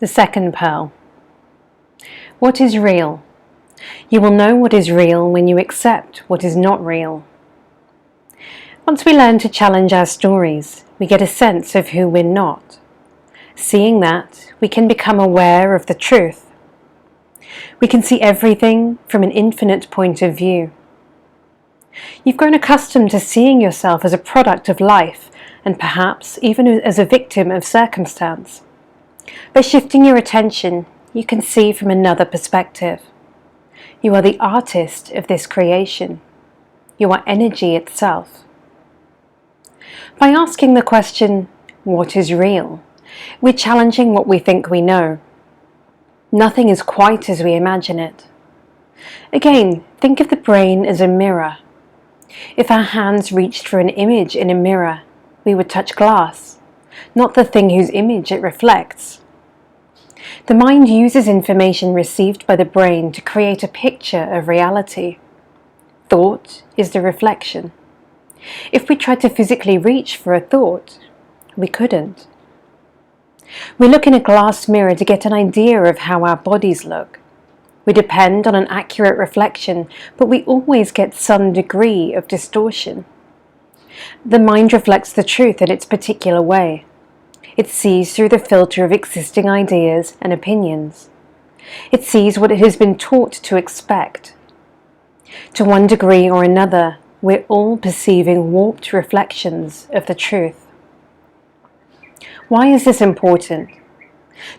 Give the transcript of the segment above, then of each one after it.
The second pearl. What is real? You will know what is real when you accept what is not real. Once we learn to challenge our stories, we get a sense of who we're not. Seeing that, we can become aware of the truth. We can see everything from an infinite point of view. You've grown accustomed to seeing yourself as a product of life and perhaps even as a victim of circumstance. By shifting your attention, you can see from another perspective. You are the artist of this creation. You are energy itself. By asking the question, what is real? We're challenging what we think we know. Nothing is quite as we imagine it. Again, think of the brain as a mirror. If our hands reached for an image in a mirror, we would touch glass, not the thing whose image it reflects. The mind uses information received by the brain to create a picture of reality. Thought is the reflection. If we tried to physically reach for a thought, we couldn't. We look in a glass mirror to get an idea of how our bodies look. We depend on an accurate reflection, but we always get some degree of distortion. The mind reflects the truth in its particular way. It sees through the filter of existing ideas and opinions. It sees what it has been taught to expect. To one degree or another, we're all perceiving warped reflections of the truth. Why is this important?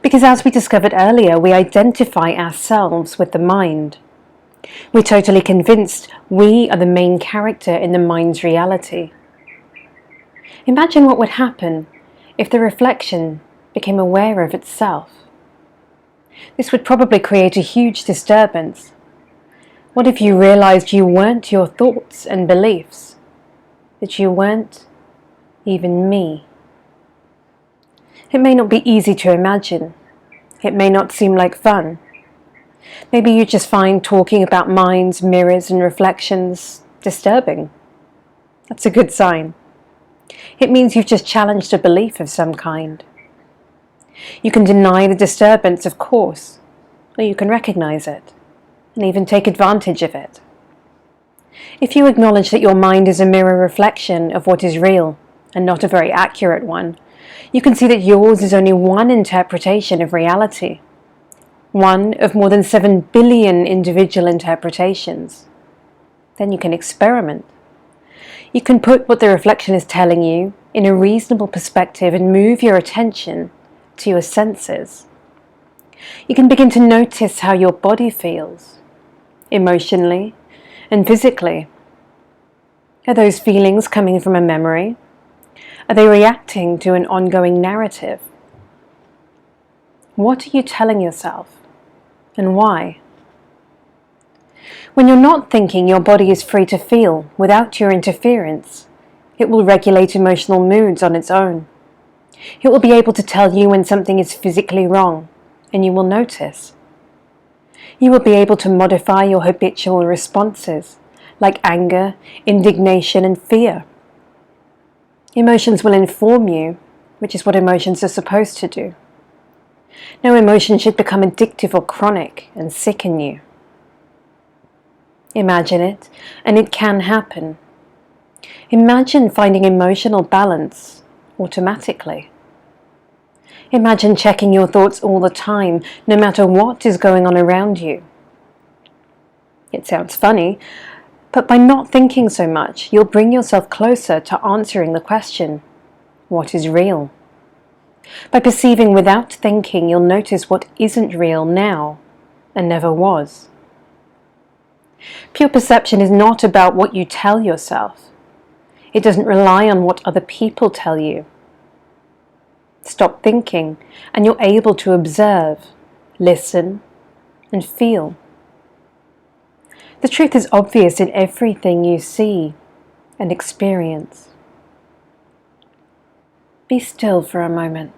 Because as we discovered earlier, we identify ourselves with the mind. We're totally convinced we are the main character in the mind's reality. Imagine what would happen if the reflection became aware of itself. This would probably create a huge disturbance. What if you realized you weren't your thoughts and beliefs? That you weren't even me? It may not be easy to imagine. It may not seem like fun. Maybe you just find talking about minds, mirrors, and reflections disturbing. That's a good sign. It means you've just challenged a belief of some kind. You can deny the disturbance, of course, or you can recognize it and even take advantage of it. If you acknowledge that your mind is a mirror reflection of what is real and not a very accurate one, you can see that yours is only one interpretation of reality, one of more than 7 billion individual interpretations. Then you can experiment. You can put what the reflection is telling you in a reasonable perspective and move your attention to your senses. You can begin to notice how your body feels, emotionally and physically. Are those feelings coming from a memory? Are they reacting to an ongoing narrative? What are you telling yourself, and why? When you're not thinking, your body is free to feel without your interference. It will regulate emotional moods on its own. It will be able to tell you when something is physically wrong, and you will notice. You will be able to modify your habitual responses, like anger, indignation, and fear. Emotions will inform you, which is what emotions are supposed to do. No emotion should become addictive or chronic and sicken you. Imagine it, and it can happen. Imagine finding emotional balance automatically. Imagine checking your thoughts all the time, no matter what is going on around you. It sounds funny, but by not thinking so much, you'll bring yourself closer to answering the question, what is real? By perceiving without thinking, you'll notice what isn't real now and never was. Pure perception is not about what you tell yourself. It doesn't rely on what other people tell you. Stop thinking, and you're able to observe, listen, and feel. The truth is obvious in everything you see and experience. Be still for a moment.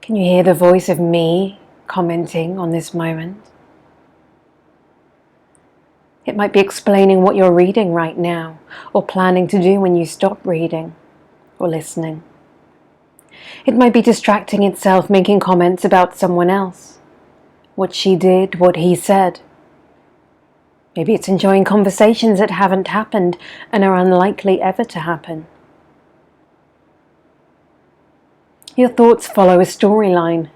Can you hear the voice of me commenting on this moment? It might be explaining what you're reading right now, or planning to do when you stop reading or listening. It might be distracting itself making comments about someone else, what she did, what he said. Maybe it's enjoying conversations that haven't happened and are unlikely ever to happen. Your thoughts follow a storyline,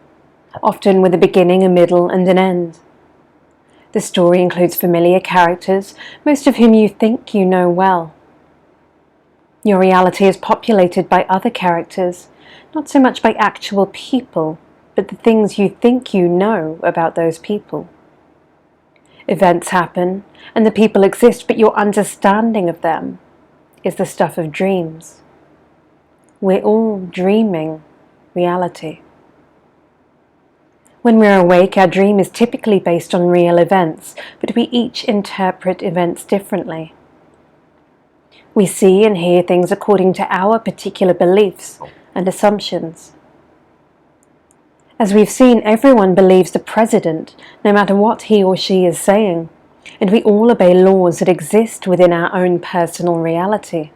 often with a beginning, a middle, and an end. The story includes familiar characters, most of whom you think you know well. Your reality is populated by other characters, not so much by actual people, but the things you think you know about those people. Events happen, and the people exist, but your understanding of them is the stuff of dreams. We're all dreaming reality. When we're awake, our dream is typically based on real events, but we each interpret events differently. We see and hear things according to our particular beliefs and assumptions. As we've seen, everyone believes the president, no matter what he or she is saying, and we all obey laws that exist within our own personal reality.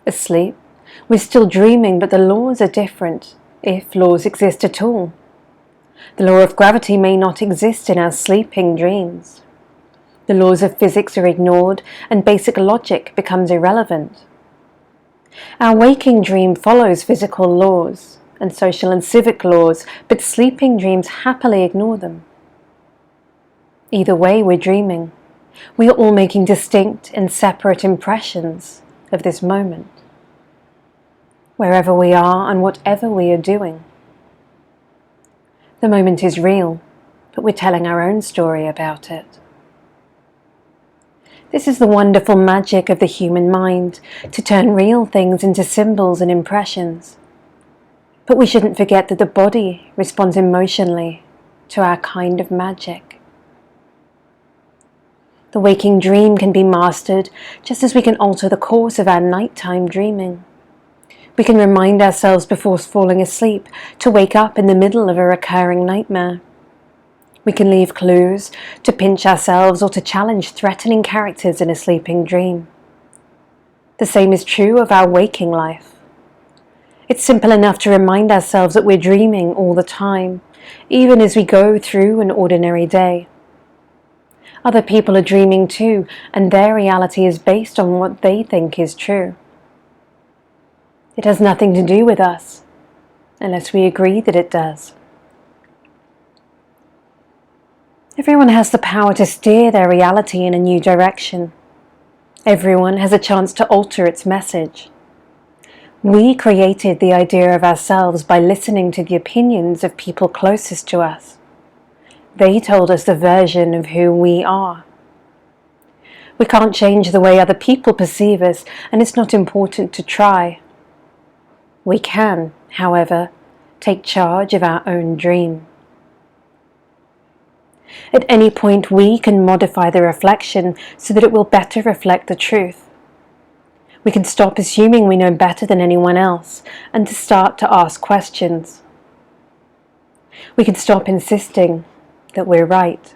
Asleep, we're still dreaming, but the laws are different, if laws exist at all. The law of gravity may not exist in our sleeping dreams. The laws of physics are ignored, and basic logic becomes irrelevant. Our waking dream follows physical laws and social and civic laws, but sleeping dreams happily ignore them. Either way, we're dreaming. We are all making distinct and separate impressions of this moment, wherever we are and whatever we are doing. The moment is real, but we're telling our own story about it. This is the wonderful magic of the human mind, to turn real things into symbols and impressions. But we shouldn't forget that the body responds emotionally to our kind of magic. The waking dream can be mastered just as we can alter the course of our nighttime dreaming. We can remind ourselves before falling asleep to wake up in the middle of a recurring nightmare. We can leave clues to pinch ourselves or to challenge threatening characters in a sleeping dream. The same is true of our waking life. It's simple enough to remind ourselves that we're dreaming all the time, even as we go through an ordinary day. Other people are dreaming too, and their reality is based on what they think is true. It has nothing to do with us, unless we agree that it does. Everyone has the power to steer their reality in a new direction. Everyone has a chance to alter its message. We created the idea of ourselves by listening to the opinions of people closest to us. They told us the version of who we are. We can't change the way other people perceive us, and it's not important to try. We can, however, take charge of our own dream. At any point, we can modify the reflection so that it will better reflect the truth. We can stop assuming we know better than anyone else and to start to ask questions. We can stop insisting that we're right.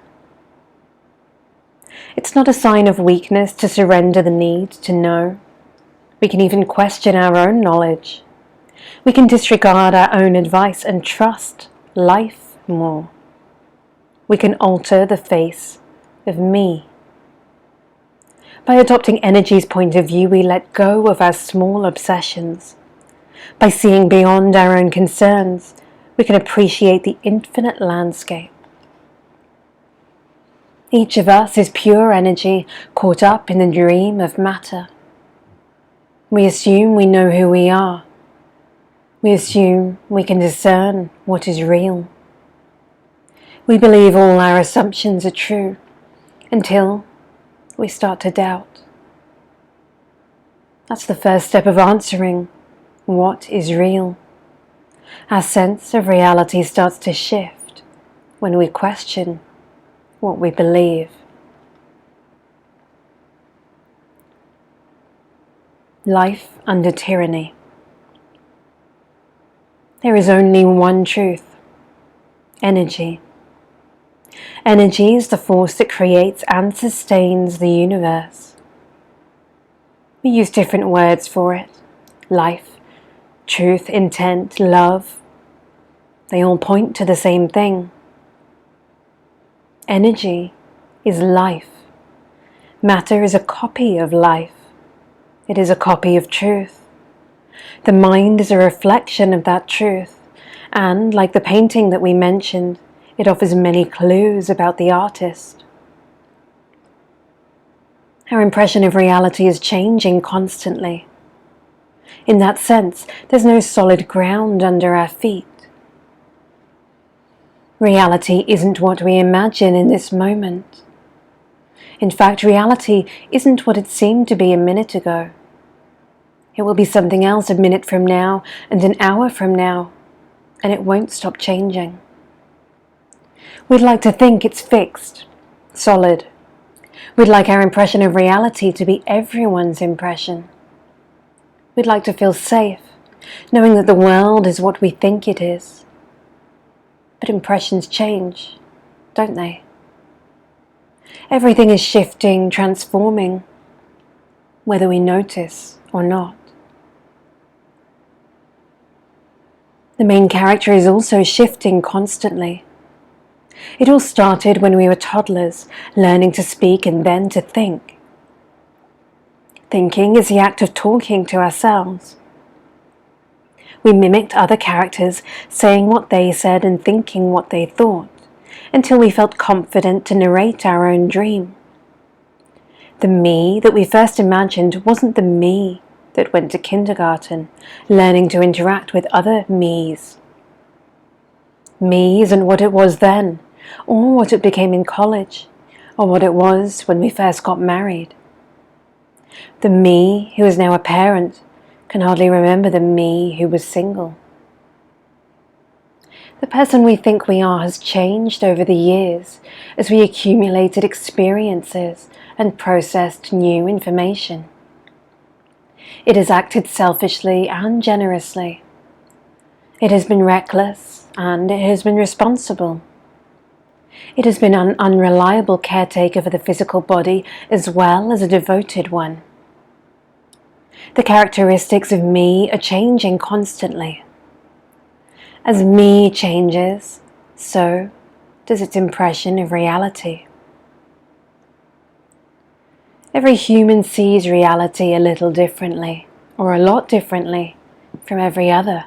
It's not a sign of weakness to surrender the need to know. We can even question our own knowledge. We can disregard our own advice and trust life more. We can alter the face of me. By adopting energy's point of view, we let go of our small obsessions. By seeing beyond our own concerns, we can appreciate the infinite landscape. Each of us is pure energy caught up in the dream of matter. We assume we know who we are. We assume we can discern what is real. We believe all our assumptions are true until we start to doubt. That's the first step of answering what is real. Our sense of reality starts to shift when we question what we believe. Life under tyranny. There is only one truth: energy. Energy is the force that creates and sustains the universe. We use different words for it: life, truth, intent, love, they all point to the same thing. Energy is life. Matter is a copy of life. It is a copy of truth. The mind is a reflection of that truth, and like the painting that we mentioned, it offers many clues about the artist. Our impression of reality is changing constantly. In that sense, there's no solid ground under our feet. Reality isn't what we imagine in this moment. In fact, reality isn't what it seemed to be a minute ago. It will be something else a minute from now and an hour from now, and it won't stop changing. We'd like to think it's fixed, solid. We'd like our impression of reality to be everyone's impression. We'd like to feel safe, knowing that the world is what we think it is. But impressions change, don't they? Everything is shifting, transforming, whether we notice or not. The main character is also shifting constantly. It all started when we were toddlers, learning to speak and then to think. Thinking is the act of talking to ourselves. We mimicked other characters, saying what they said and thinking what they thought, until we felt confident to narrate our own dream. The me that we first imagined wasn't the me that went to kindergarten, learning to interact with other me's. Me isn't what it was then, or what it became in college, or what it was when we first got married. The me who is now a parent can hardly remember the me who was single. The person we think we are has changed over the years as we accumulated experiences and processed new information. It has acted selfishly and generously. It has been reckless and it has been responsible. It has been an unreliable caretaker for the physical body as well as a devoted one. The characteristics of me are changing constantly. As me changes, so does its impression of reality. Every human sees reality a little differently, or a lot differently, from every other.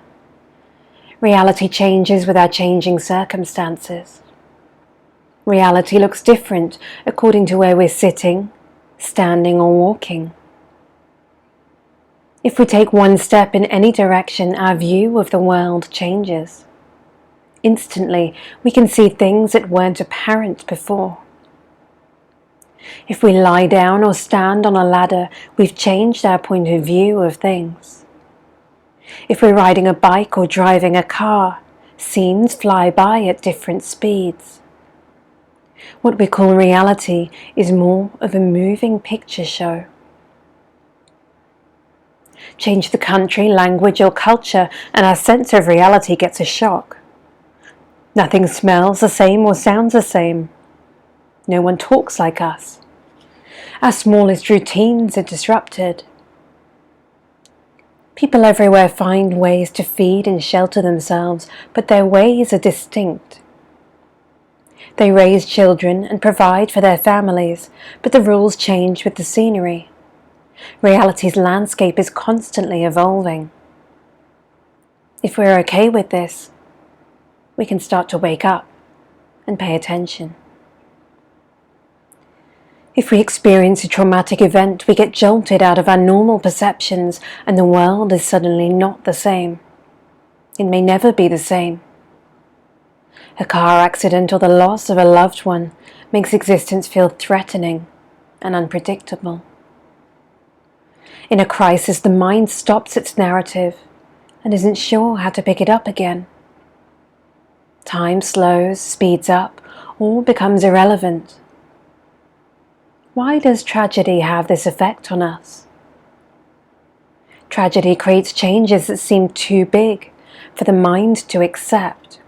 Reality changes with our changing circumstances. Reality looks different according to where we're sitting, standing, or walking. If we take one step in any direction, our view of the world changes. Instantly, we can see things that weren't apparent before. If we lie down or stand on a ladder, we've changed our point of view of things. If we're riding a bike or driving a car, scenes fly by at different speeds. What we call reality is more of a moving picture show. Change the country, language, or culture, and our sense of reality gets a shock. Nothing smells the same or sounds the same. No one talks like us. Our smallest routines are disrupted. People everywhere find ways to feed and shelter themselves, but their ways are distinct. They raise children and provide for their families, but the rules change with the scenery. Reality's landscape is constantly evolving. If we're okay with this, we can start to wake up and pay attention. If we experience a traumatic event, we get jolted out of our normal perceptions and the world is suddenly not the same. It may never be the same. A car accident or the loss of a loved one makes existence feel threatening and unpredictable. In a crisis, the mind stops its narrative and isn't sure how to pick it up again. Time slows, speeds up, or becomes irrelevant. Why does tragedy have this effect on us? Tragedy creates changes that seem too big for the mind to accept.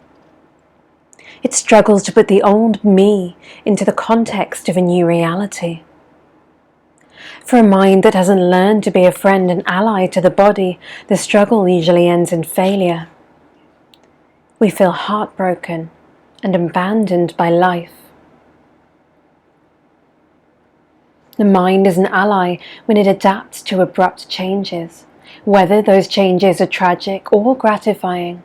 It struggles to put the old me into the context of a new reality. For a mind that hasn't learned to be a friend and ally to the body, the struggle usually ends in failure. We feel heartbroken and abandoned by life. The mind is an ally when it adapts to abrupt changes, whether those changes are tragic or gratifying.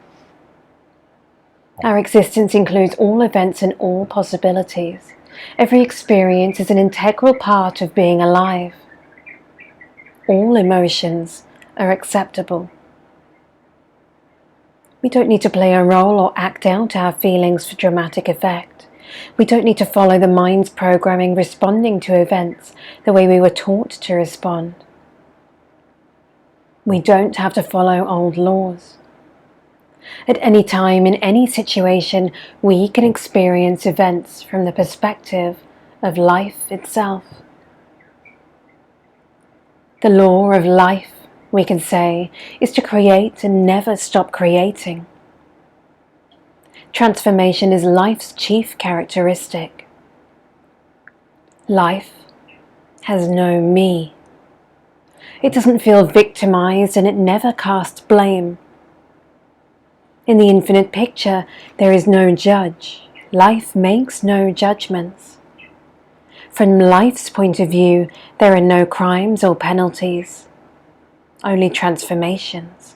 Our existence includes all events and all possibilities. Every experience is an integral part of being alive. All emotions are acceptable. We don't need to play a role or act out our feelings for dramatic effect. We don't need to follow the mind's programming responding to events the way we were taught to respond. We don't have to follow old laws. At any time, in any situation, we can experience events from the perspective of life itself. The law of life, we can say, is to create and never stop creating. Transformation is life's chief characteristic. Life has no me. It doesn't feel victimized and it never casts blame. In the infinite picture, there is no judge. Life makes no judgments. From life's point of view, there are no crimes or penalties, only transformations.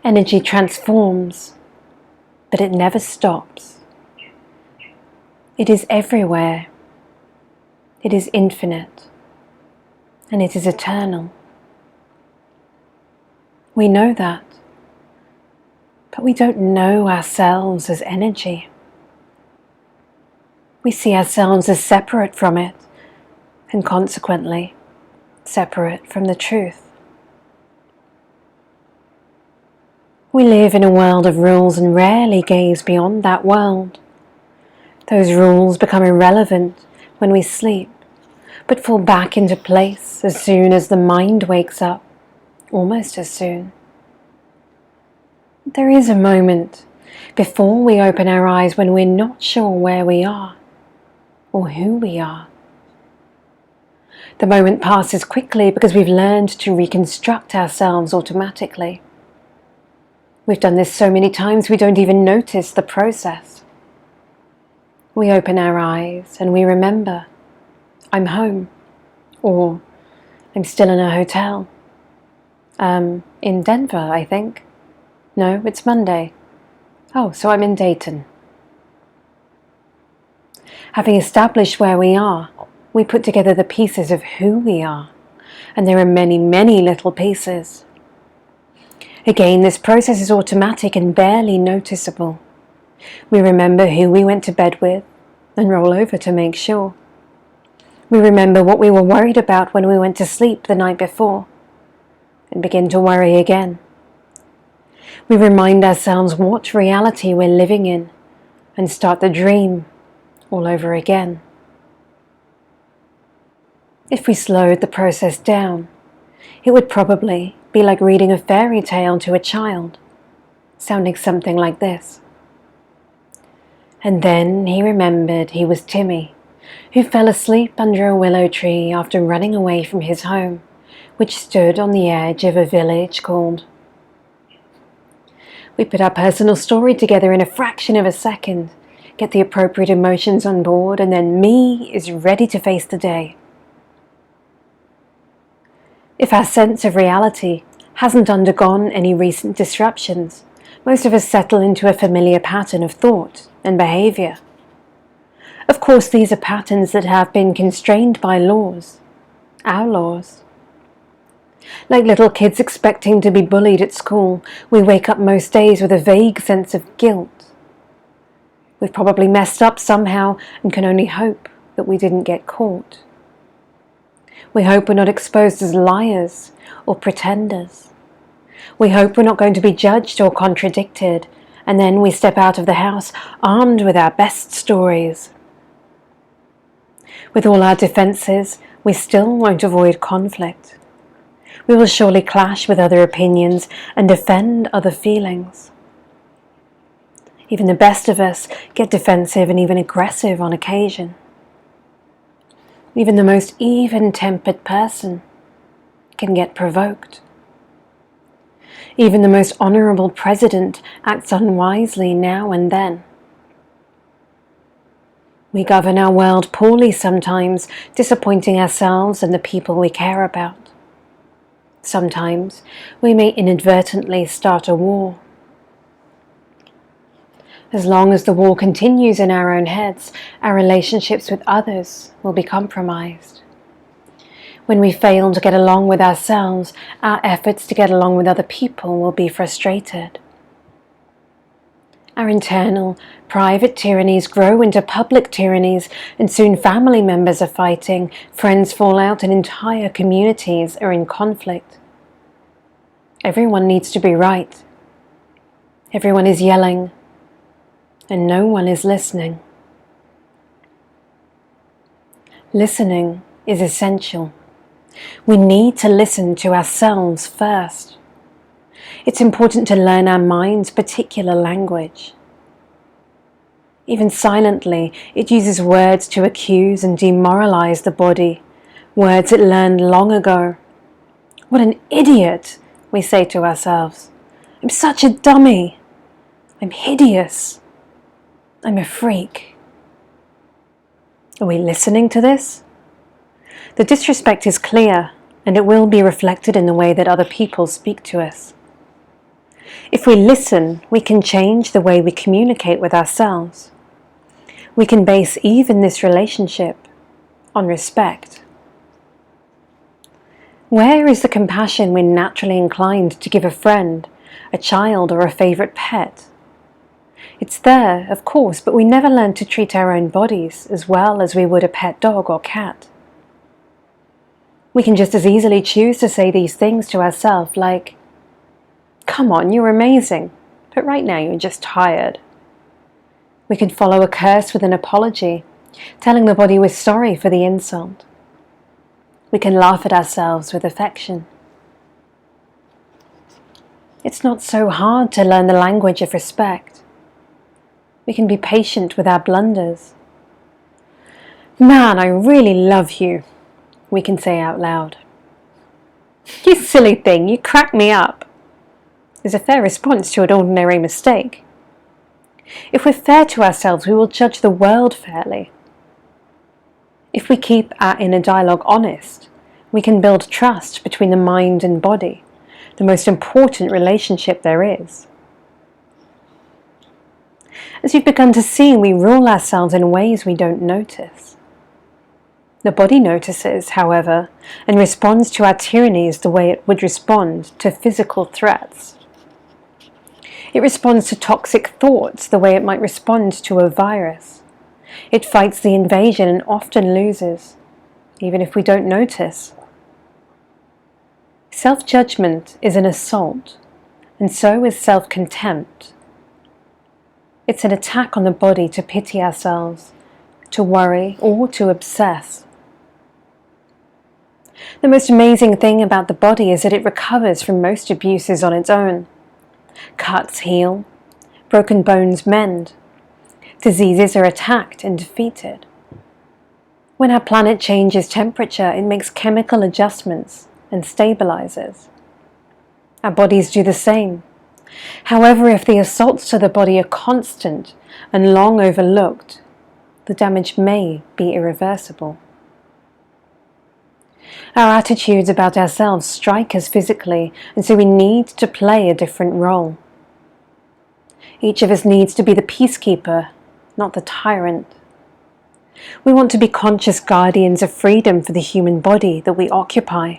Energy transforms, but it never stops. It is everywhere. It is infinite, and it is eternal. We know that. But we don't know ourselves as energy. We see ourselves as separate from it, and consequently, separate from the truth. We live in a world of rules and rarely gaze beyond that world. Those rules become irrelevant when we sleep, but fall back into place as soon as the mind wakes up, almost as soon. There is a moment before we open our eyes when we're not sure where we are or who we are. The moment passes quickly because we've learned to reconstruct ourselves automatically. We've done this so many times we don't even notice the process. We open our eyes and we remember, I'm home, or I'm still in a hotel. In Denver, I think. No, it's Monday. Oh, so I'm in Dayton. Having established where we are, we put together the pieces of who we are, and there are many, many little pieces. Again, this process is automatic and barely noticeable. We remember who we went to bed with and roll over to make sure. We remember what we were worried about when we went to sleep the night before and begin to worry again. We remind ourselves what reality we're living in and start the dream all over again. If we slowed the process down, it would probably be like reading a fairy tale to a child, sounding something like this. And then he remembered he was Timmy, who fell asleep under a willow tree after running away from his home, which stood on the edge of a village called. We put our personal story together in a fraction of a second, get the appropriate emotions on board, and then me is ready to face the day. If our sense of reality hasn't undergone any recent disruptions, most of us settle into a familiar pattern of thought and behavior. Of course, these are patterns that have been constrained by laws, our laws. Like little kids expecting to be bullied at school, we wake up most days with a vague sense of guilt. We've probably messed up somehow and can only hope that we didn't get caught. We hope we're not exposed as liars or pretenders. We hope we're not going to be judged or contradicted, and then we step out of the house armed with our best stories. With all our defenses, we still won't avoid conflict. We will surely clash with other opinions and defend other feelings. Even the best of us get defensive and even aggressive on occasion. Even the most even-tempered person can get provoked. Even the most honorable president acts unwisely now and then. We govern our world poorly sometimes, disappointing ourselves and the people we care about. Sometimes we may inadvertently start a war. As long as the war continues in our own heads, our relationships with others will be compromised. When we fail to get along with ourselves, our efforts to get along with other people will be frustrated. Our internal, private tyrannies grow into public tyrannies, and soon family members are fighting, friends fall out, and entire communities are in conflict. Everyone needs to be right. Everyone is yelling, and no one is listening. Listening is essential. We need to listen to ourselves first. It's important to learn our mind's particular language. Even silently, it uses words to accuse and demoralize the body, words it learned long ago. What an idiot, we say to ourselves. I'm such a dummy. I'm hideous. I'm a freak. Are we listening to this? The disrespect is clear, and it will be reflected in the way that other people speak to us. If we listen, we can change the way we communicate with ourselves. We can base even this relationship on respect. Where is the compassion we're naturally inclined to give a friend, a child, or a favorite pet? It's there, of course, but we never learn to treat our own bodies as well as we would a pet dog or cat. We can just as easily choose to say these things to ourselves like, "Come on, you're amazing, but right now you're just tired." We can follow a curse with an apology, telling the body we're sorry for the insult. We can laugh at ourselves with affection. It's not so hard to learn the language of respect. We can be patient with our blunders. "Man, I really love you," we can say out loud. "You silly thing, you crack me up," is a fair response to an ordinary mistake. If we're fair to ourselves, we will judge the world fairly. If we keep our inner dialogue honest, we can build trust between the mind and body, the most important relationship there is. As you've begun to see, we rule ourselves in ways we don't notice. The body notices, however, and responds to our tyrannies the way it would respond to physical threats. It responds to toxic thoughts the way it might respond to a virus. It fights the invasion and often loses, even if we don't notice. Self-judgment is an assault, and so is self-contempt. It's an attack on the body to pity ourselves, to worry, or to obsess. The most amazing thing about the body is that it recovers from most abuses on its own. Cuts heal, broken bones mend, diseases are attacked and defeated. When our planet changes temperature, it makes chemical adjustments and stabilizes. Our bodies do the same. However, if the assaults to the body are constant and long overlooked, the damage may be irreversible. Our attitudes about ourselves strike us physically, and so we need to play a different role. Each of us needs to be the peacekeeper, not the tyrant. We want to be conscious guardians of freedom for the human body that we occupy.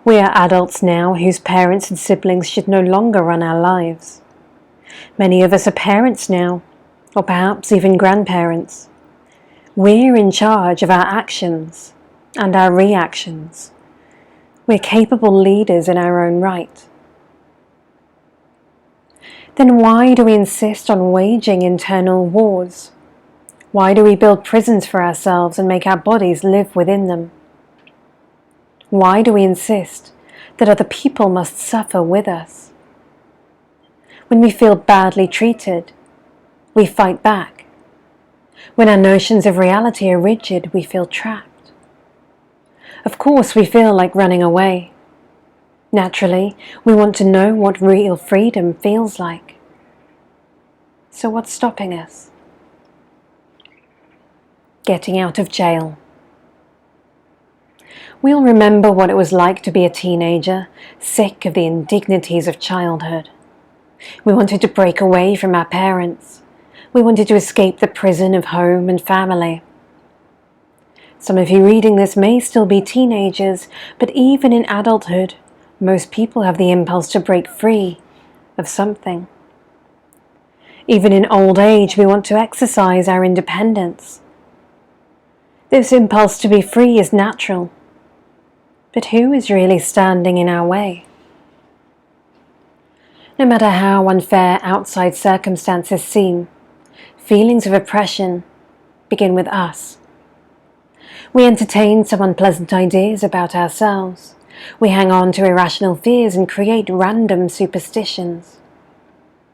We are adults now whose parents and siblings should no longer run our lives. Many of us are parents now, or perhaps even grandparents. We're in charge of our actions and our reactions. We're capable leaders in our own right. Then why do we insist on waging internal wars? Why do we build prisons for ourselves and make our bodies live within them? Why do we insist that other people must suffer with us? When we feel badly treated, we fight back. When our notions of reality are rigid, we feel trapped. Of course, we feel like running away. Naturally, we want to know what real freedom feels like. So what's stopping us? Getting out of jail. We all remember what it was like to be a teenager, sick of the indignities of childhood. We wanted to break away from our parents. We wanted to escape the prison of home and family. Some of you reading this may still be teenagers, but even in adulthood, most people have the impulse to break free of something. Even in old age, we want to exercise our independence. This impulse to be free is natural. But who is really standing in our way? No matter how unfair outside circumstances seem, feelings of oppression begin with us. We entertain some unpleasant ideas about ourselves. We hang on to irrational fears and create random superstitions.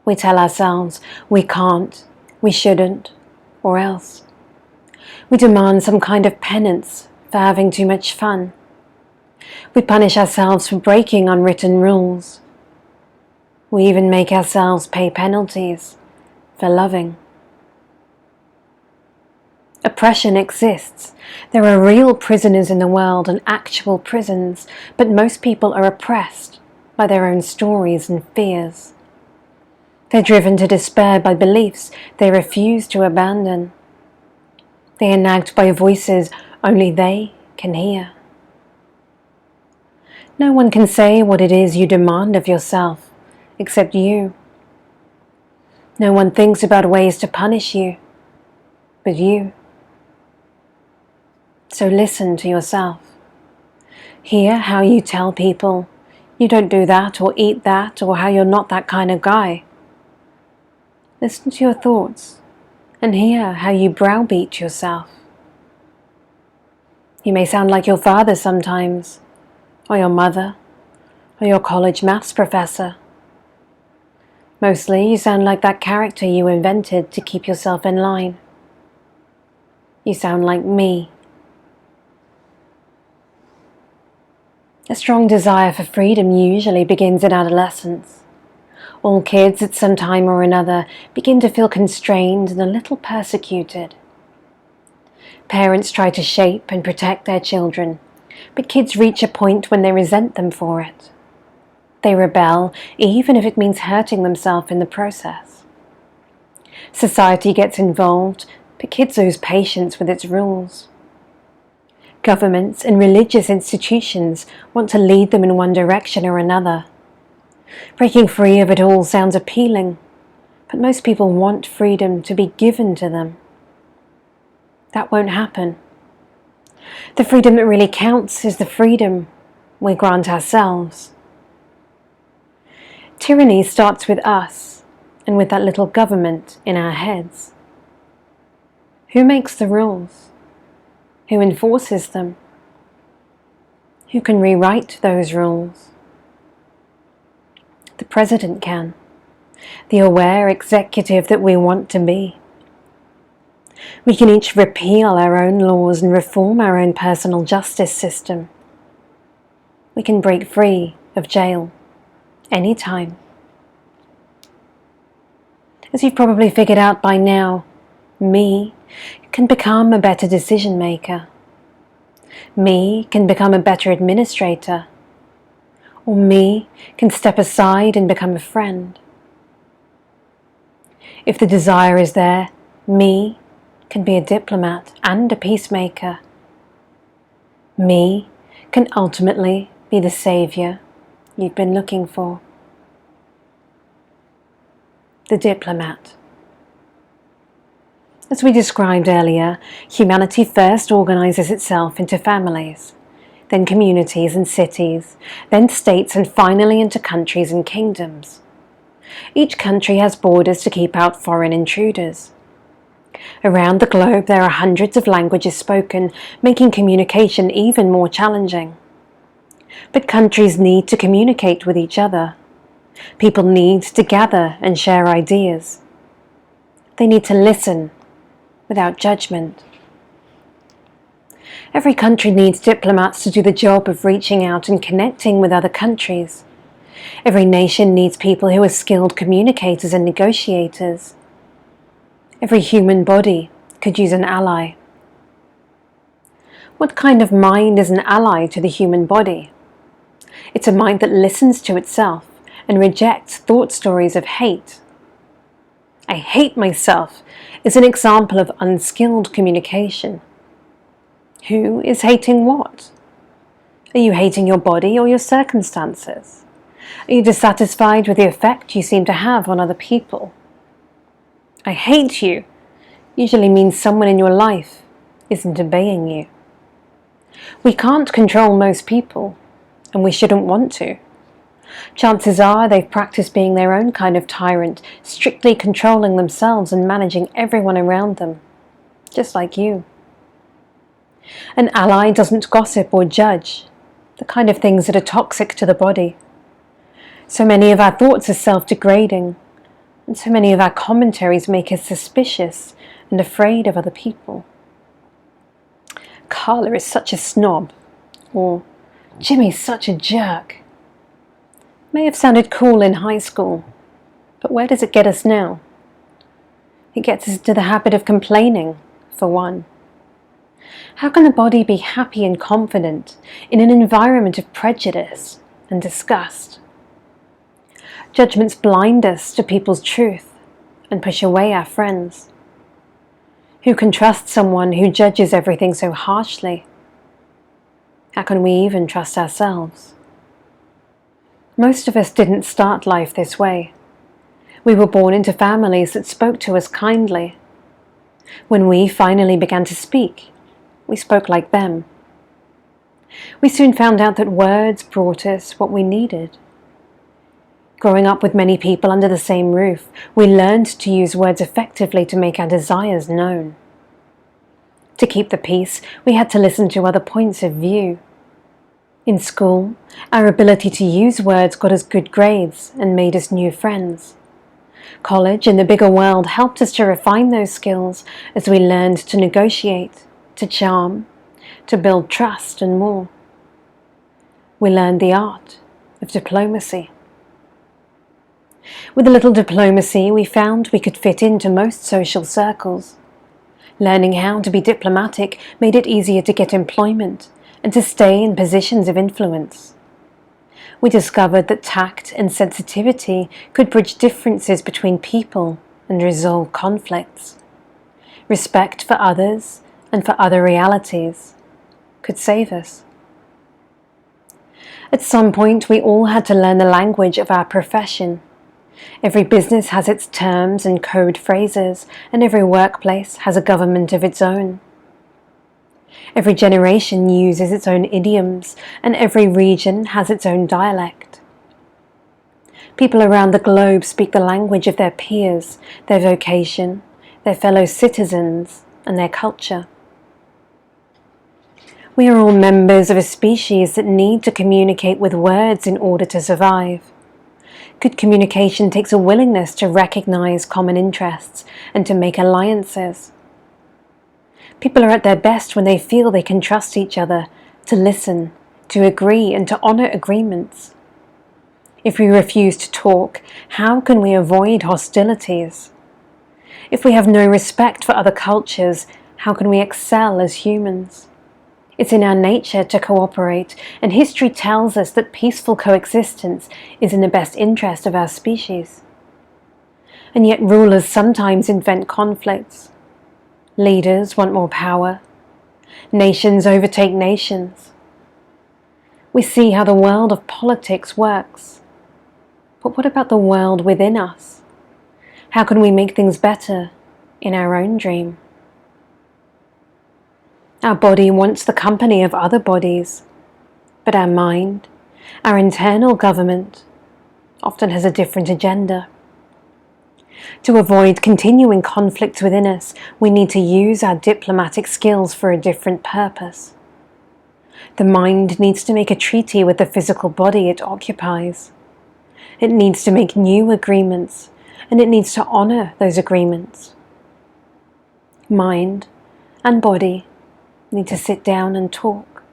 We tell ourselves we can't, we shouldn't, or else. We demand some kind of penance for having too much fun. We punish ourselves for breaking unwritten rules. We even make ourselves pay penalties for loving. Oppression exists. There are real prisoners in the world and actual prisons, but most people are oppressed by their own stories and fears. They're driven to despair by beliefs they refuse to abandon. They are nagged by voices only they can hear. No one can say what it is you demand of yourself, except you. No one thinks about ways to punish you, but you. So listen to yourself. Hear how you tell people you don't do that or eat that, or how you're not that kind of guy. Listen to your thoughts and hear how you browbeat yourself. You may sound like your father sometimes, or your mother, or your college maths professor. Mostly you sound like that character you invented to keep yourself in line. You sound like me. A strong desire for freedom usually begins in adolescence. All kids at some time or another begin to feel constrained and a little persecuted. Parents try to shape and protect their children, but kids reach a point when they resent them for it. They rebel, even if it means hurting themselves in the process. Society gets involved, but kids lose patience with its rules. Governments and religious institutions want to lead them in one direction or another. Breaking free of it all sounds appealing, but most people want freedom to be given to them. That won't happen. The freedom that really counts is the freedom we grant ourselves. Tyranny starts with us and with that little government in our heads. Who makes the rules? Who enforces them? Who can rewrite those rules? The president can, the aware executive that we want to be. We can each repeal our own laws and reform our own personal justice system. We can break free of jail anytime. As you've probably figured out by now, me can become a better decision maker. Me can become a better administrator. Or me can step aside and become a friend. If the desire is there, me can be a diplomat and a peacemaker. Me can ultimately be the savior you've been looking for. The diplomat. As we described earlier, humanity first organizes itself into families, then communities and cities, then states, and finally into countries and kingdoms. Each country has borders to keep out foreign intruders. Around the globe there are hundreds of languages spoken, making communication even more challenging. But countries need to communicate with each other. People need to gather and share ideas. They need to listen without judgment. Every country needs diplomats to do the job of reaching out and connecting with other countries. Every nation needs people who are skilled communicators and negotiators. Every human body could use an ally. What kind of mind is an ally to the human body? It's a mind that listens to itself and rejects thought stories of hate. I hate myself is an example of unskilled communication. Who is hating what? Are you hating your body or your circumstances? Are you dissatisfied with the effect you seem to have on other people? I hate you usually means someone in your life isn't obeying you. We can't control most people, and we shouldn't want to. Chances are they've practiced being their own kind of tyrant, strictly controlling themselves and managing everyone around them, just like you. An ally doesn't gossip or judge, the kind of things that are toxic to the body. So many of our thoughts are self-degrading, and so many of our commentaries make us suspicious and afraid of other people. Carla is such a snob, or Jimmy's such a jerk. May have sounded cool in high school, but where does it get us now? It gets us into the habit of complaining, for one. How can a body be happy and confident in an environment of prejudice and disgust? Judgments blind us to people's truth and push away our friends. Who can trust someone who judges everything so harshly? How can we even trust ourselves? Most of us didn't start life this way. We were born into families that spoke to us kindly. When we finally began to speak, we spoke like them. We soon found out that words brought us what we needed. Growing up with many people under the same roof, we learned to use words effectively to make our desires known. To keep the peace, we had to listen to other points of view. In school, our ability to use words got us good grades and made us new friends. College and the bigger world helped us to refine those skills as we learned to negotiate, to charm, to build trust and more. We learned the art of diplomacy. With a little diplomacy, we found we could fit into most social circles. Learning how to be diplomatic made it easier to get employment and to stay in positions of influence. We discovered that tact and sensitivity could bridge differences between people and resolve conflicts. Respect for others and for other realities could save us. At some point, we all had to learn the language of our profession. Every business has its terms and code phrases, and every workplace has a government of its own. Every generation uses its own idioms, and every region has its own dialect. People around the globe speak the language of their peers, their vocation, their fellow citizens, and their culture. We are all members of a species that need to communicate with words in order to survive. Good communication takes a willingness to recognize common interests and to make alliances. People are at their best when they feel they can trust each other, to listen, to agree, and to honor agreements. If we refuse to talk, how can we avoid hostilities? If we have no respect for other cultures, how can we excel as humans? It's in our nature to cooperate, and history tells us that peaceful coexistence is in the best interest of our species. And yet rulers sometimes invent conflicts. Leaders want more power. Nations overtake nations. We see how the world of politics works. But what about the world within us? How can we make things better in our own dream? Our body wants the company of other bodies, but our mind, our internal government, often has a different agenda. To avoid continuing conflicts within us, we need to use our diplomatic skills for a different purpose. The mind needs to make a treaty with the physical body it occupies. It needs to make new agreements, and it needs to honor those agreements. Mind and body need to sit down and talk.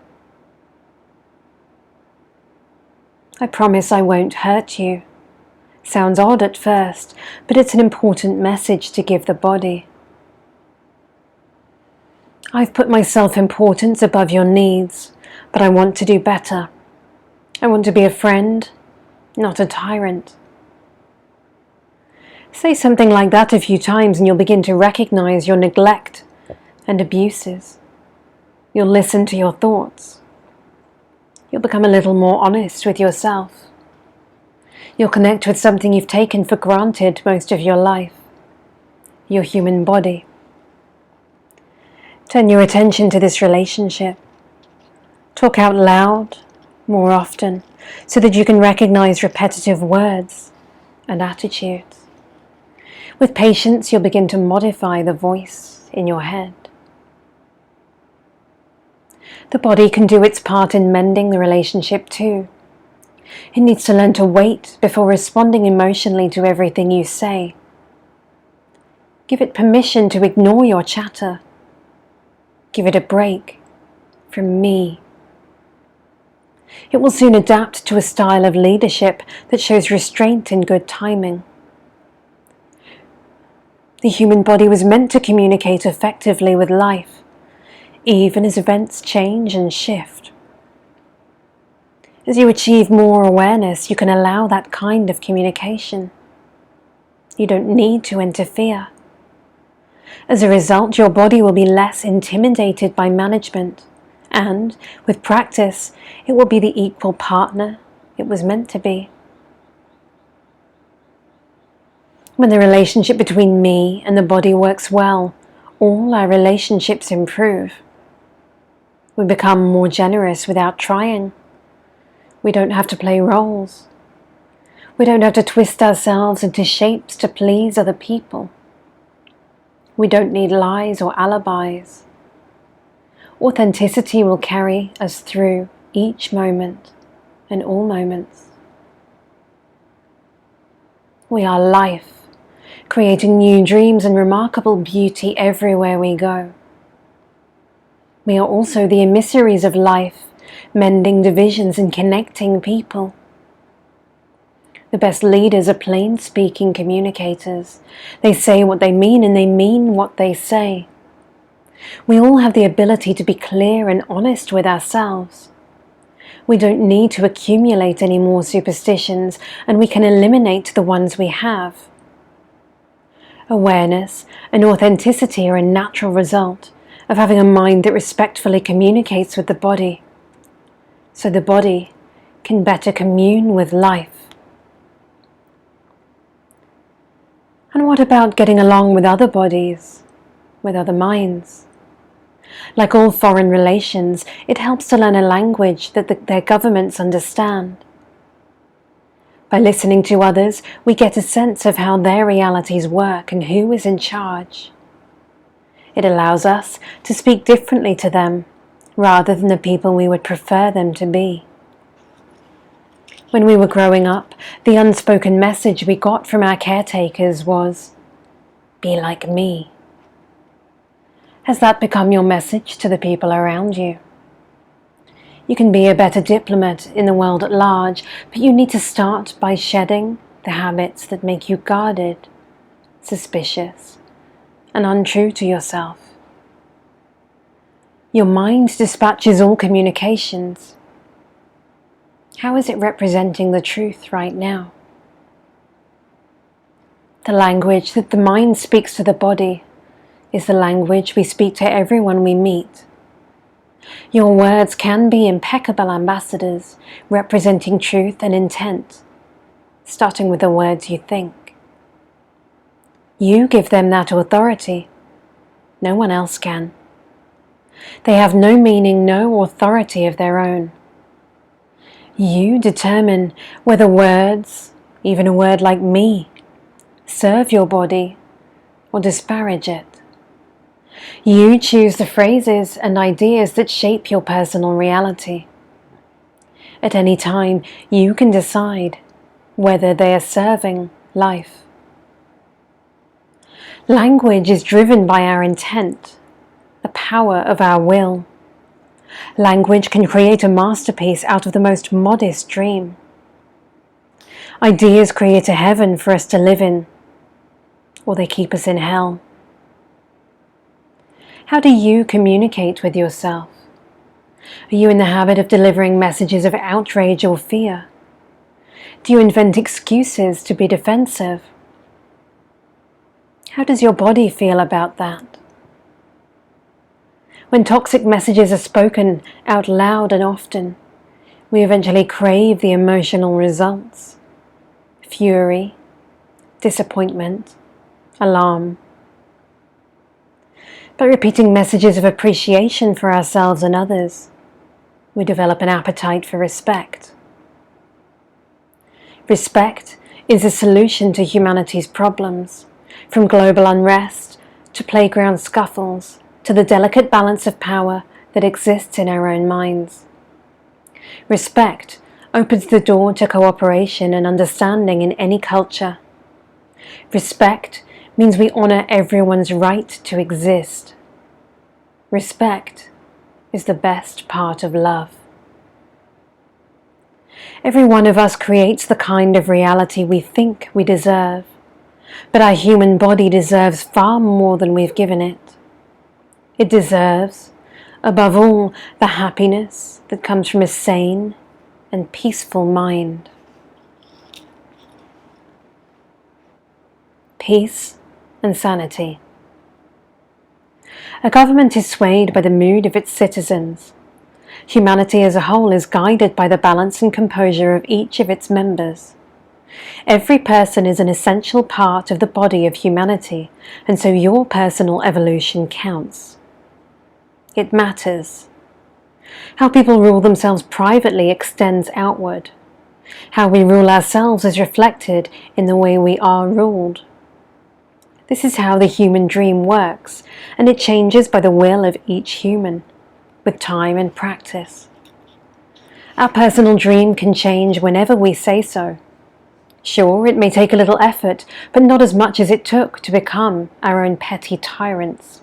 I promise I won't hurt you. Sounds odd at first, but it's an important message to give the body. I've put my self-importance above your needs, but I want to do better. I want to be a friend, not a tyrant. Say something like that a few times and you'll begin to recognize your neglect and abuses. You'll listen to your thoughts. You'll become a little more honest with yourself. You'll connect with something you've taken for granted most of your life, your human body. Turn your attention to this relationship. Talk out loud more often so that you can recognize repetitive words and attitudes. With patience, you'll begin to modify the voice in your head. The body can do its part in mending the relationship too. It needs to learn to wait before responding emotionally to everything you say. Give it permission to ignore your chatter. Give it a break from me. It will soon adapt to a style of leadership that shows restraint and good timing. The human body was meant to communicate effectively with life, even as events change and shift. As you achieve more awareness, you can allow that kind of communication. You don't need to interfere. As a result, your body will be less intimidated by management, and, with practice, it will be the equal partner it was meant to be. When the relationship between me and the body works well, all our relationships improve. We become more generous without trying. We don't have to play roles. We don't have to twist ourselves into shapes to please other people. We don't need lies or alibis. Authenticity will carry us through each moment and all moments. We are life, creating new dreams and remarkable beauty everywhere we go. We are also the emissaries of life, mending divisions and connecting people. The best leaders are plain-speaking communicators. They say what they mean and they mean what they say. We all have the ability to be clear and honest with ourselves. We don't need to accumulate any more superstitions, and we can eliminate the ones we have. Awareness and authenticity are a natural result of having a mind that respectfully communicates with the body, so the body can better commune with life. And what about getting along with other bodies, with other minds? Like all foreign relations, it helps to learn a language that their governments understand. By listening to others, we get a sense of how their realities work and who is in charge. It allows us to speak differently to them, rather than the people we would prefer them to be. When we were growing up, the unspoken message we got from our caretakers was, "Be like me." Has that become your message to the people around you? You can be a better diplomat in the world at large, but you need to start by shedding the habits that make you guarded, suspicious, and untrue to yourself. Your mind dispatches all communications. How is it representing the truth right now? The language that the mind speaks to the body is the language we speak to everyone we meet. Your words can be impeccable ambassadors, representing truth and intent, starting with the words you think. You give them that authority. No one else can. They have no meaning, no authority of their own. You determine whether words, even a word like me, serve your body or disparage it. You choose the phrases and ideas that shape your personal reality. At any time, you can decide whether they are serving life. Language is driven by our intent, the power of our will. Language can create a masterpiece out of the most modest dream. Ideas create a heaven for us to live in, or they keep us in hell. How do you communicate with yourself? Are you in the habit of delivering messages of outrage or fear? Do you invent excuses to be defensive? How does your body feel about that? When toxic messages are spoken out loud and often, we eventually crave the emotional results: fury, disappointment, alarm. By repeating messages of appreciation for ourselves and others, we develop an appetite for respect. Respect is a solution to humanity's problems, from global unrest to playground scuffles to the delicate balance of power that exists in our own minds. Respect opens the door to cooperation and understanding in any culture. Respect means we honor everyone's right to exist. Respect is the best part of love. Every one of us creates the kind of reality we think we deserve, but our human body deserves far more than we've given it. It deserves, above all, the happiness that comes from a sane and peaceful mind. Peace and sanity. A government is swayed by the mood of its citizens. Humanity as a whole is guided by the balance and composure of each of its members. Every person is an essential part of the body of humanity, and so your personal evolution counts. It matters. How people rule themselves privately extends outward. How we rule ourselves is reflected in the way we are ruled. This is how the human dream works, and it changes by the will of each human, with time and practice. Our personal dream can change whenever we say so. Sure, it may take a little effort, but not as much as it took to become our own petty tyrants.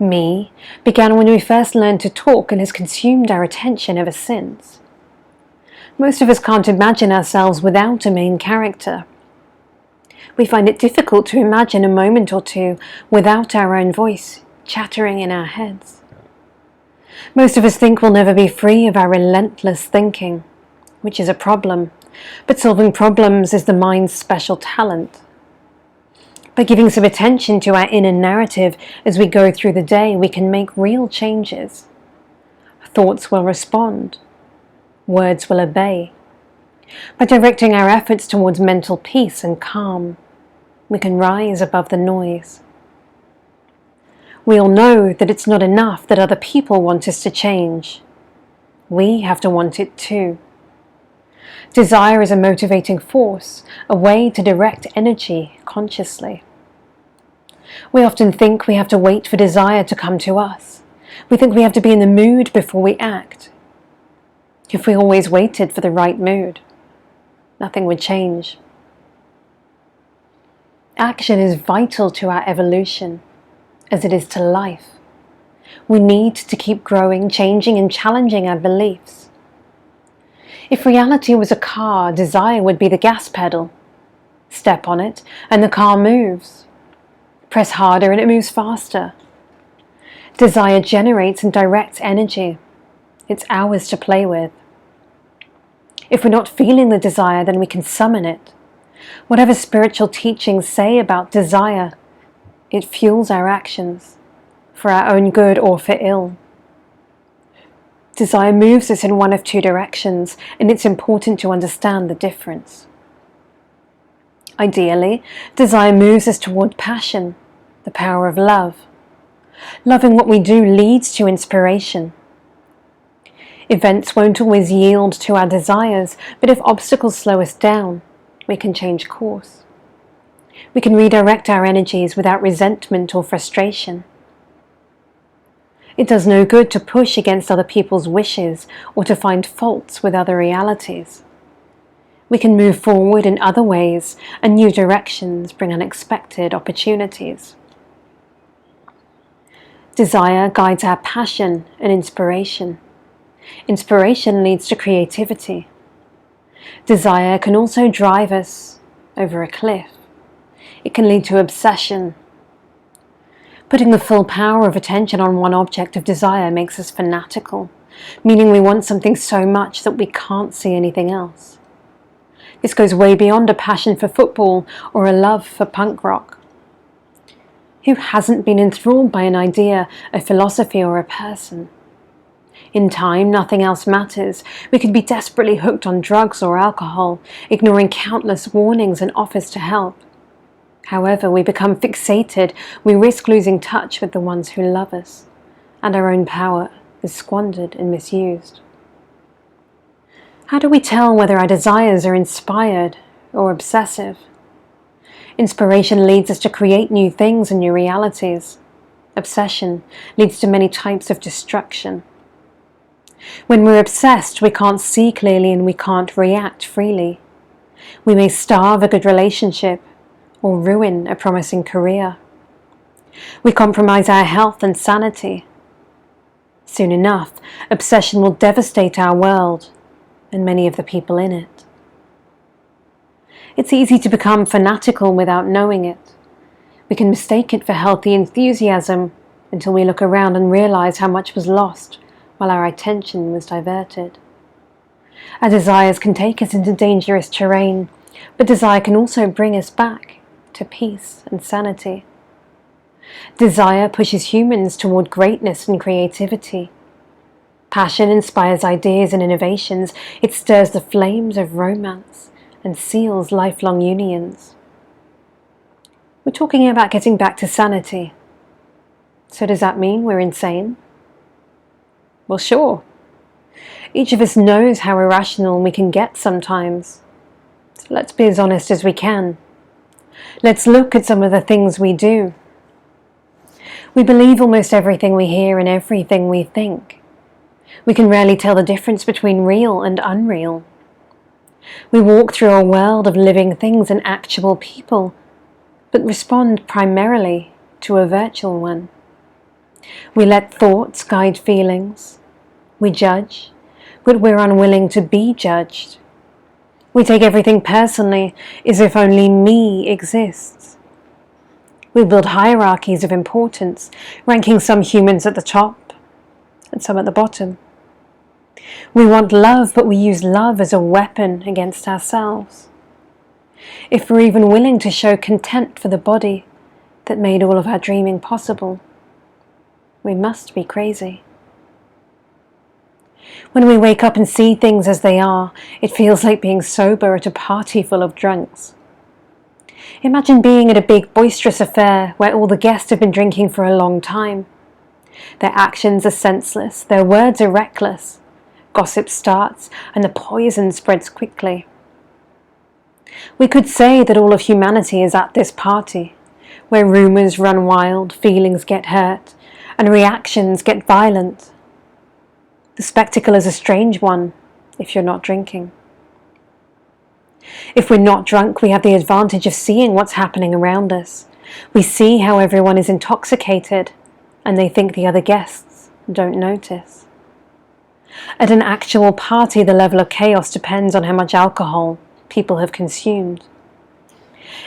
Me began when we first learned to talk and has consumed our attention ever since. Most of us can't imagine ourselves without a main character. We find it difficult to imagine a moment or two without our own voice chattering in our heads. Most of us think we'll never be free of our relentless thinking, which is a problem, but solving problems is the mind's special talent. By giving some attention to our inner narrative as we go through the day, we can make real changes. Thoughts will respond. Words will obey. By directing our efforts towards mental peace and calm, we can rise above the noise. We all know that it's not enough that other people want us to change. We have to want it too. Desire is a motivating force, a way to direct energy consciously. We often think we have to wait for desire to come to us. We think we have to be in the mood before we act. If we always waited for the right mood, nothing would change. Action is vital to our evolution, as it is to life. We need to keep growing, changing, and challenging our beliefs. If reality was a car, desire would be the gas pedal. Step on it, and the car moves. Press harder, and it moves faster. Desire generates and directs energy. It's ours to play with. If we're not feeling the desire, then we can summon it. Whatever spiritual teachings say about desire, it fuels our actions, for our own good or for ill. Desire moves us in one of two directions, and it's important to understand the difference. Ideally, desire moves us toward passion, the power of love. Loving what we do leads to inspiration. Events won't always yield to our desires, but if obstacles slow us down, we can change course. We can redirect our energies without resentment or frustration. It does no good to push against other people's wishes or to find faults with other realities. We can move forward in other ways, and new directions bring unexpected opportunities. Desire guides our passion and inspiration. Inspiration leads to creativity. Desire can also drive us over a cliff. It can lead to obsession. Putting the full power of attention on one object of desire makes us fanatical, meaning we want something so much that we can't see anything else. This goes way beyond a passion for football or a love for punk rock. Who hasn't been enthralled by an idea, a philosophy, or a person? In time, nothing else matters. We could be desperately hooked on drugs or alcohol, ignoring countless warnings and offers to help. However, we become fixated, we risk losing touch with the ones who love us, and our own power is squandered and misused. How do we tell whether our desires are inspired or obsessive? Inspiration leads us to create new things and new realities. Obsession leads to many types of destruction. When we're obsessed, we can't see clearly and we can't react freely. We may starve a good relationship or ruin a promising career. We compromise our health and sanity. Soon enough, obsession will devastate our world and many of the people in it. It's easy to become fanatical without knowing it. We can mistake it for healthy enthusiasm until we look around and realize how much was lost while our attention was diverted. Our desires can take us into dangerous terrain, but desire can also bring us back to peace and sanity. Desire pushes humans toward greatness and creativity. Passion inspires ideas and innovations. It stirs the flames of romance and seals lifelong unions. We're talking about getting back to sanity. So does that mean we're insane? Well, sure. Each of us knows how irrational we can get sometimes. So let's be as honest as we can. Let's look at some of the things we do. We believe almost everything we hear and everything we think. We can rarely tell the difference between real and unreal. We walk through a world of living things and actual people, but respond primarily to a virtual one. We let thoughts guide feelings. We judge, but we're unwilling to be judged. We take everything personally, as if only me exists. We build hierarchies of importance, ranking some humans at the top and some at the bottom. We want love, but we use love as a weapon against ourselves. If we're even willing to show contempt for the body that made all of our dreaming possible, we must be crazy. When we wake up and see things as they are, it feels like being sober at a party full of drunks. Imagine being at a big boisterous affair where all the guests have been drinking for a long time. Their actions are senseless, their words are reckless. Gossip starts and the poison spreads quickly. We could say that all of humanity is at this party, where rumors run wild, feelings get hurt, and reactions get violent. The spectacle is a strange one if you're not drinking. If we're not drunk, we have the advantage of seeing what's happening around us. We see how everyone is intoxicated, and they think the other guests don't notice. At an actual party, the level of chaos depends on how much alcohol people have consumed.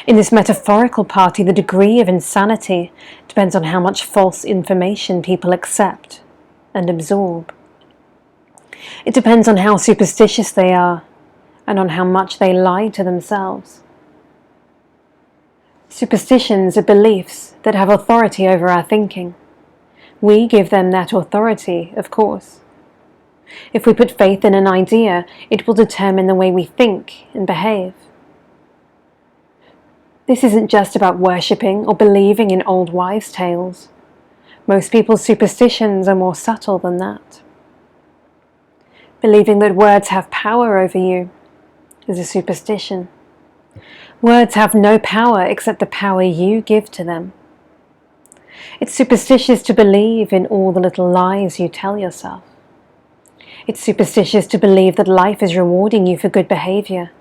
In this metaphorical party, the degree of insanity depends on how much false information people accept and absorb. It depends on how superstitious they are and on how much they lie to themselves. Superstitions are beliefs that have authority over our thinking. We give them that authority, of course. If we put faith in an idea, it will determine the way we think and behave. This isn't just about worshipping or believing in old wives' tales. Most people's superstitions are more subtle than that. Believing that words have power over you is a superstition. Words have no power except the power you give to them. It's superstitious to believe in all the little lies you tell yourself. It's superstitious to believe that life is rewarding you for good behavior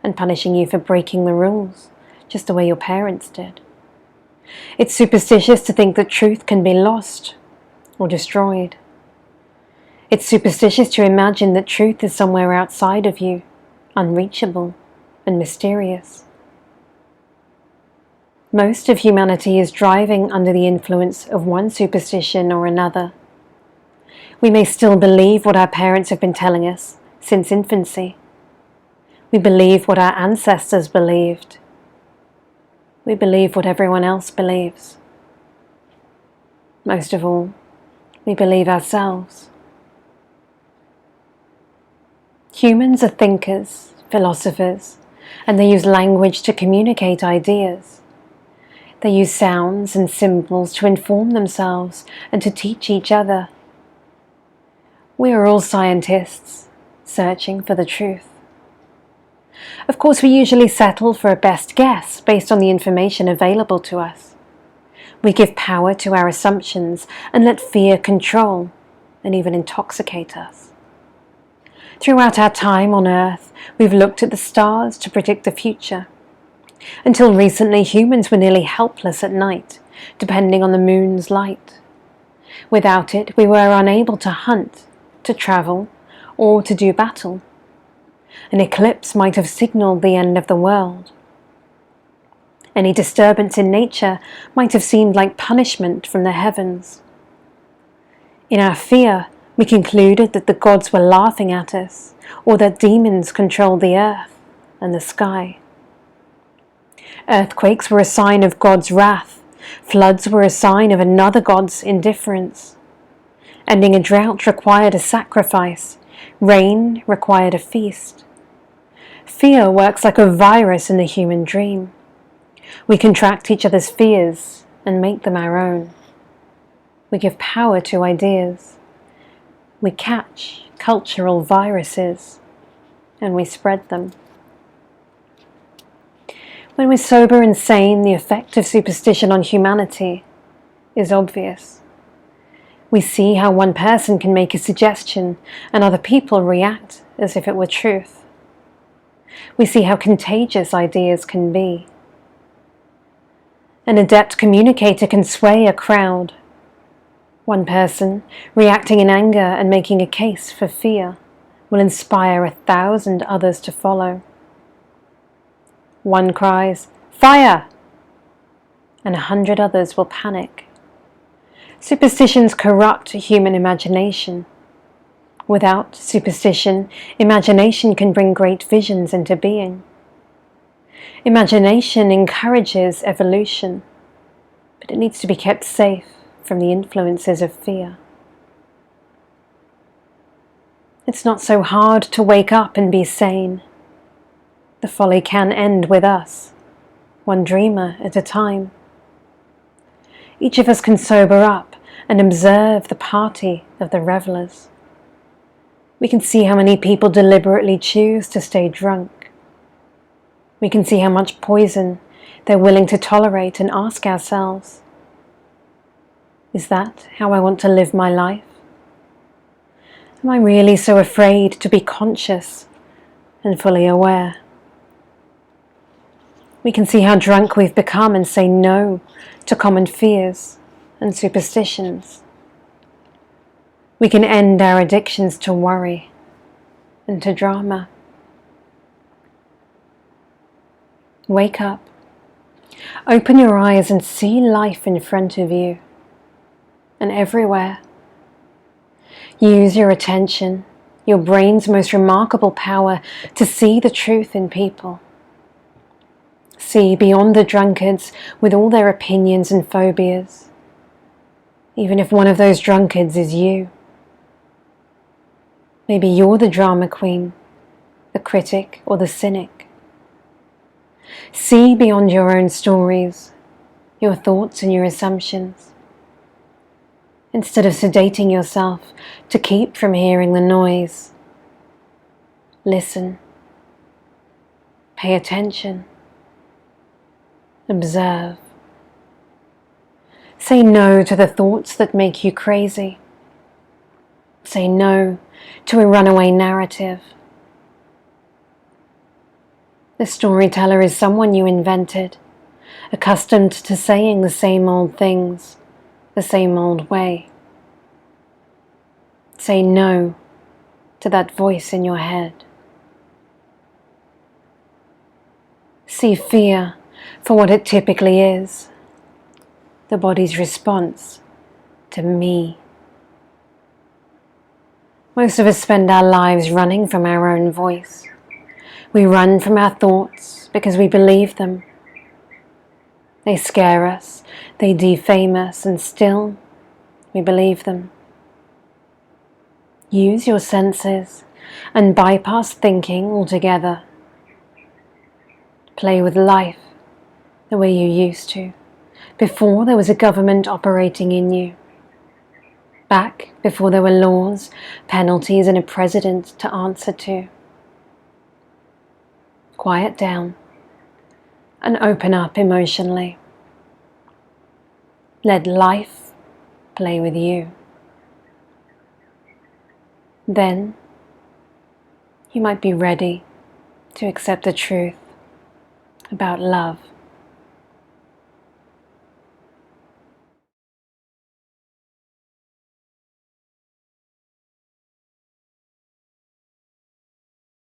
and punishing you for breaking the rules, just the way your parents did. It's superstitious to think that truth can be lost or destroyed. It's superstitious to imagine that truth is somewhere outside of you, unreachable and mysterious. Most of humanity is driving under the influence of one superstition or another. We may still believe what our parents have been telling us since infancy. We believe what our ancestors believed. We believe what everyone else believes. Most of all, we believe ourselves. Humans are thinkers, philosophers, and they use language to communicate ideas. They use sounds and symbols to inform themselves and to teach each other. We are all scientists, searching for the truth. Of course, we usually settle for a best guess based on the information available to us. We give power to our assumptions and let fear control and even intoxicate us. Throughout our time on Earth, we've looked at the stars to predict the future. Until recently, humans were nearly helpless at night, depending on the moon's light. Without it, we were unable to hunt, to travel, or to do battle. An eclipse might have signaled the end of the world. Any disturbance in nature might have seemed like punishment from the heavens. In our fear, we concluded that the gods were laughing at us, or that demons controlled the earth and the sky. Earthquakes were a sign of God's wrath. Floods were a sign of another god's indifference. Ending a drought required a sacrifice. Rain required a feast. Fear works like a virus in the human dream. We contract each other's fears and make them our own. We give power to ideas. We catch cultural viruses and we spread them. When we're sober and sane, the effect of superstition on humanity is obvious. We see how one person can make a suggestion and other people react as if it were truth. We see how contagious ideas can be. An adept communicator can sway a crowd. One person, reacting in anger and making a case for fear, will inspire 1,000 others to follow. One cries, "Fire!" and 100 others will panic. Superstitions corrupt human imagination. Without superstition, imagination can bring great visions into being. Imagination encourages evolution, but it needs to be kept safe from the influences of fear. It's not so hard to wake up and be sane. The folly can end with us, one dreamer at a time. Each of us can sober up and observe the party of the revelers. We can see how many people deliberately choose to stay drunk. We can see how much poison they're willing to tolerate and ask ourselves, is that how I want to live my life? Am I really so afraid to be conscious and fully aware? We can see how drunk we've become and say no to common fears and superstitions. We can end our addictions to worry and to drama. Wake up. Open your eyes and see life in front of you and everywhere. Use your attention, your brain's most remarkable power, to see the truth in people. See beyond the drunkards with all their opinions and phobias, even if one of those drunkards is you. Maybe you're the drama queen, the critic, or the cynic. See beyond your own stories, your thoughts and your assumptions. Instead of sedating yourself to keep from hearing the noise, listen, pay attention, observe. Say no to the thoughts that make you crazy. Say no to a runaway narrative. The storyteller is someone you invented, accustomed to saying the same old things, the same old way. Say no to that voice in your head. See fear for what it typically is, the body's response to me. Most of us spend our lives running from our own voice. We run from our thoughts because we believe them. They scare us, they defame us, and still we believe them. Use your senses and bypass thinking altogether. Play with life the way you used to, before there was a government operating in you. Back before there were laws, penalties, and a president to answer to. Quiet down and open up emotionally. Let life play with you. Then you might be ready to accept the truth about love.